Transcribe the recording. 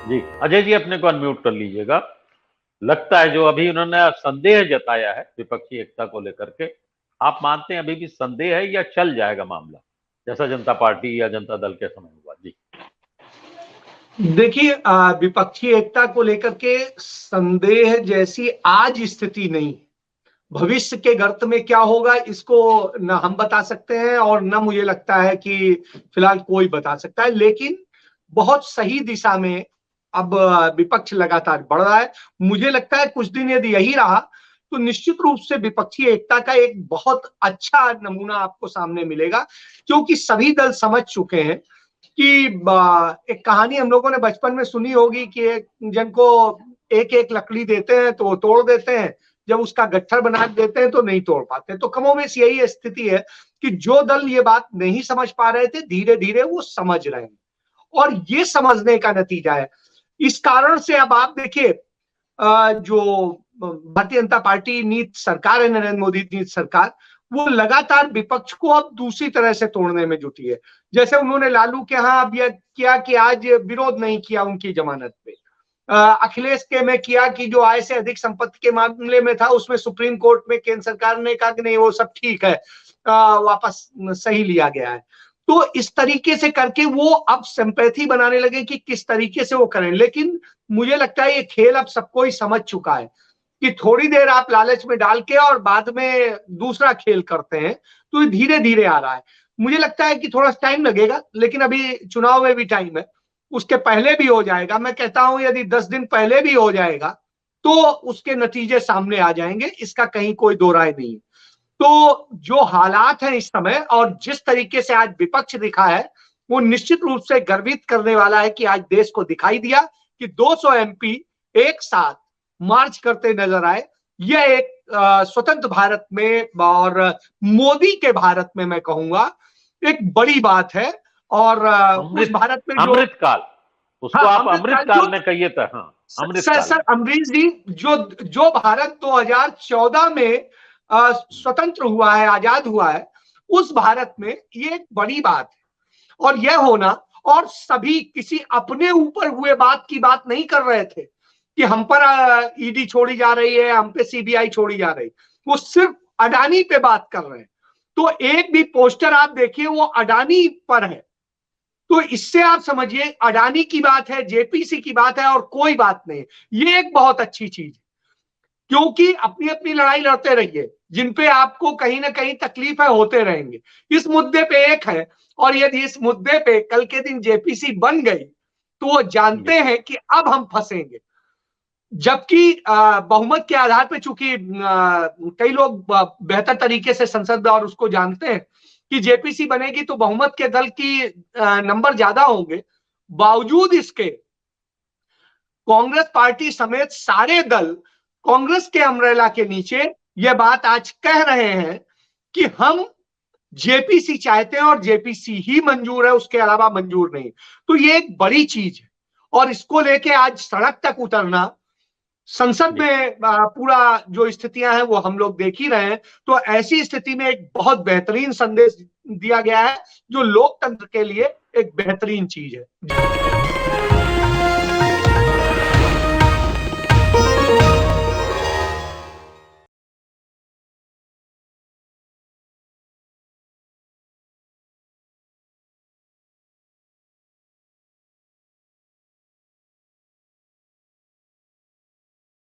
जी अजय जी अपने को अनम्यूट कर लीजिएगा। लगता है जो अभी उन्होंने संदेह जताया है विपक्षी एकता को लेकर के, आप मानते हैं अभी भी संदेह है या चल जाएगा मामला जैसा जनता पार्टी या जनता दल के समय हुआ? जी देखिए, विपक्षी एकता को लेकर के संदेह जैसी आज स्थिति नहीं। भविष्य के गर्त में क्या होगा इसको न हम बता सकते हैं और न मुझे लगता है कि फिलहाल कोई बता सकता है, लेकिन बहुत सही दिशा में अब विपक्ष लगातार बढ़ रहा है। मुझे लगता है कुछ दिन यदि यही रहा तो निश्चित रूप से विपक्षी एकता का एक बहुत अच्छा नमूना आपको सामने मिलेगा, क्योंकि सभी दल समझ चुके हैं कि एक कहानी हम लोगों ने बचपन में सुनी होगी कि एक जन को एक एक लकड़ी देते हैं तो वो तोड़ देते हैं, जब उसका गट्ठर बना देते हैं तो नहीं तोड़ पाते। तो कमोबेश यही स्थिति है कि जो दल ये बात नहीं समझ पा रहे थे धीरे धीरे वो समझ रहे हैं और ये समझने का नतीजा है। इस कारण से अब आप देखिए, जो भारतीय जनता पार्टी नीति सरकार है, नरेंद्र मोदी नीति सरकार, वो लगातार विपक्ष को अब दूसरी तरह से तोड़ने में जुटी है। जैसे उन्होंने लालू के यहाँ अब यह किया कि आज विरोध नहीं किया उनकी जमानत पे। अखिलेश के में किया कि जो आय से अधिक संपत्ति के मामले में था उसमें सुप्रीम कोर्ट में केंद्र सरकार ने कहा कि नहीं वो सब ठीक है, वापस सही लिया गया है। तो इस तरीके से करके वो अब सिंपैथी बनाने लगे कि किस तरीके से वो करें। लेकिन मुझे लगता है ये खेल अब सबको ही समझ चुका है कि थोड़ी देर आप लालच में डाल के और बाद में दूसरा खेल करते हैं, तो ये धीरे धीरे आ रहा है। मुझे लगता है कि थोड़ा टाइम लगेगा, लेकिन अभी चुनाव में भी टाइम है, उसके पहले भी हो जाएगा। मैं कहता हूं यदि 10 दिन पहले भी हो जाएगा तो उसके नतीजे सामने आ जाएंगे, इसका कहीं कोई दो राय नहीं है। तो जो हालात हैं इस समय और जिस तरीके से आज विपक्ष दिखा है वो निश्चित रूप से गर्वित करने वाला है कि आज देश को दिखाई दिया कि 200 एमपी एक साथ मार्च करते नजर आए। यह एक स्वतंत्र भारत में और मोदी के भारत में मैं कहूंगा एक बड़ी बात है। और उस भारत में जो अमृत काल, उसको हाँ आप अमृत काल में कहिए तो, हाँ अमृत काल सर अमरीश जी, जो जो भारत 2014 में स्वतंत्र हुआ है, आजाद हुआ है, उस भारत में ये एक बड़ी बात है। और यह होना, और सभी किसी अपने ऊपर हुए बात की बात नहीं कर रहे थे कि हम पर ईडी छोड़ी जा रही है, हम पे सीबीआई छोड़ी जा रही, वो सिर्फ अडानी पे बात कर रहे हैं। तो एक भी पोस्टर आप देखिए वो अडानी पर है। तो इससे आप समझिए अडानी की बात है, जेपीसी की बात है और कोई बात नहीं। ये एक बहुत अच्छी चीज है, क्योंकि अपनी अपनी लड़ाई लड़ते रहिए, जिन पे आपको कहीं ना कहीं तकलीफ है होते रहेंगे। इस मुद्दे पे एक है, और यदि इस मुद्दे पे कल के दिन जेपीसी बन गई तो वो जानते हैं कि अब हम फंसेंगे। जबकि बहुमत के आधार पे, चूंकि कई लोग बेहतर तरीके से संसद और उसको जानते हैं कि जेपीसी बनेगी तो बहुमत के दल की नंबर ज्यादा होंगे, बावजूद इसके कांग्रेस पार्टी समेत सारे दल कांग्रेस के अम्ब्रेला के नीचे यह बात आज कह रहे हैं कि हम जेपीसी चाहते हैं और जेपीसी ही मंजूर है, उसके अलावा मंजूर नहीं। तो ये एक बड़ी चीज है और इसको लेके आज सड़क तक उतरना, संसद में पूरा जो स्थितियां हैं वो हम लोग देख ही रहे हैं। तो ऐसी स्थिति में एक बहुत बेहतरीन संदेश दिया गया है जो लोकतंत्र के लिए एक बेहतरीन चीज है।